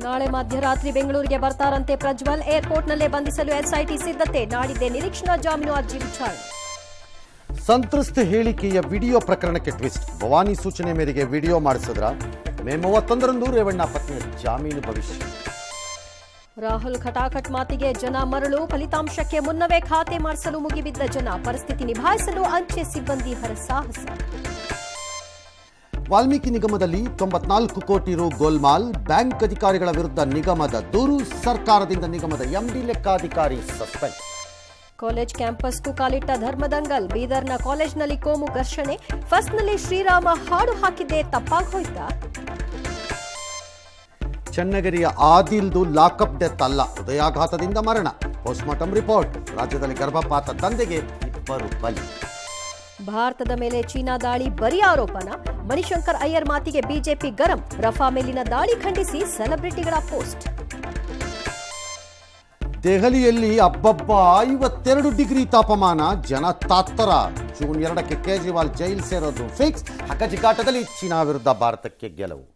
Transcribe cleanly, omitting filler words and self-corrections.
ನಾಳೆ ಮಧ್ಯರಾತ್ರಿ ಬೆಂಗಳೂರಿಗೆ ಬರ್ತಾರಂತೆ ಪ್ರಜ್ವಲ್. ಏರ್ಪೋರ್ಟ್ನಲ್ಲೇ ಬಂಧಿಸಲು ಎಸ್ಐಟಿ ಸಿದ್ಧತೆ. ನಾಡಿದ್ದೇ ನಿರೀಕ್ಷಣಾ ಜಾಮೀನು ಅರ್ಜಿ ವಿಚಾರಣೆ. ಸಂತ್ರಸ್ತ ಹೇಳಿಕೆಯ ವಿಡಿಯೋ ಪ್ರಕರಣಕ್ಕೆ ಟ್ವಿಸ್ಟ್. ಭವಾನಿ ಸೂಚನೆ ಮೇರೆಗೆ ವಿಡಿಯೋ ಮಾಡಿಸಿದ್ರ ಮೇ 31ರಂದು ರೇವಣ್ಣ ಪತ್ನಿ ಜಾಮೀನು ಭವಿಷ್ಯ. ರಾಹುಲ್ ಖಟಾಖಟ್ ಮಾತಿಗೆ ಜನ ಮರಳು. ಫಲಿತಾಂಶಕ್ಕೆ ಮುನ್ನವೇ ಖಾತೆ ಮಾಡಿಸಲು ಮುಗಿಬಿದ್ದ ಜನ. ಪರಿಸ್ಥಿತಿ ನಿಭಾಯಿಸಲು ಅಂಚೆ ಸಿಬ್ಬಂದಿ ಹರಸಾಹಸ. ವಾಲ್ಮೀಕಿ ನಿಗಮದಲ್ಲಿ 94 ಕೋಟಿ ರು ಗೋಲ್ಮಾಲ್. ಬ್ಯಾಂಕ್ ಅಧಿಕಾರಿಗಳ ವಿರುದ್ಧ ನಿಗಮದ ದೂರು. ಸರ್ಕಾರದಿಂದ ನಿಗಮದ ಎಂಡಿ ಲೆಕ್ಕಾಧಿಕಾರಿ ಸಸ್ಪೆಂಡ್. ಕಾಲೇಜ್ ಕ್ಯಾಂಪಸ್ಗೂ ಕಾಲಿಟ್ಟ ಧರ್ಮದಂಗಲ್. ಬೀದರ್ನ ಕಾಲೇಜ್ನಲ್ಲಿ ಕೋಮು ಘರ್ಷಣೆ. ಫಸ್ಟ್ನಲ್ಲಿ ಶ್ರೀರಾಮ ಹಾಡು ಹಾಕಿದ್ದೇ ತಪ್ಪಾಗೋಯ್ತಾ? ಚನ್ನಗಿರಿಯ ಆದಿಲ್ದು ಲಾಕಪ್ ಡೆತ್ ಅಲ್ಲ, ಹೃದಯಾಘಾತದಿಂದ ಮರಣ. Post-mortem report. ರಾಜ್ಯದಲ್ಲಿ ಗರ್ಭಪಾತ ದಂಧೆಗೆ 2 ಬಲಿ. ಭಾರತದ ಮೇಲೆ ಚೀನಾ ದಾಳಿ ಬರೀ ಆರೋಪನ? ಮಣಿಶಂಕರ್ ಅಯ್ಯರ್ ಮಾತಿಗೆ ಬಿಜೆಪಿ ಗರಂ. ರಫಾ ಮೇಲಿನ ದಾಳಿ ಖಂಡಿಸಿ ಸೆಲೆಬ್ರಿಟಿಗಳ ಪೋಸ್ಟ್. ದೆಹಲಿಯಲ್ಲಿ ಅಬ್ಬಬ್ಬ 52 ಡಿಗ್ರಿ ತಾಪಮಾನ. ಜನ ತಾತ್ತರ. ಜೂನ್ 2ಕ್ಕೆ ಕೇಜ್ರಿವಾಲ್ ಜೈಲ್ ಸೇರೋದು ಫಿಕ್ಸ್. ಹಕಜಿಕಾಟದಲ್ಲಿ ಚೀನಾ ವಿರುದ್ಧ ಭಾರತಕ್ಕೆ ಗೆಲುವು.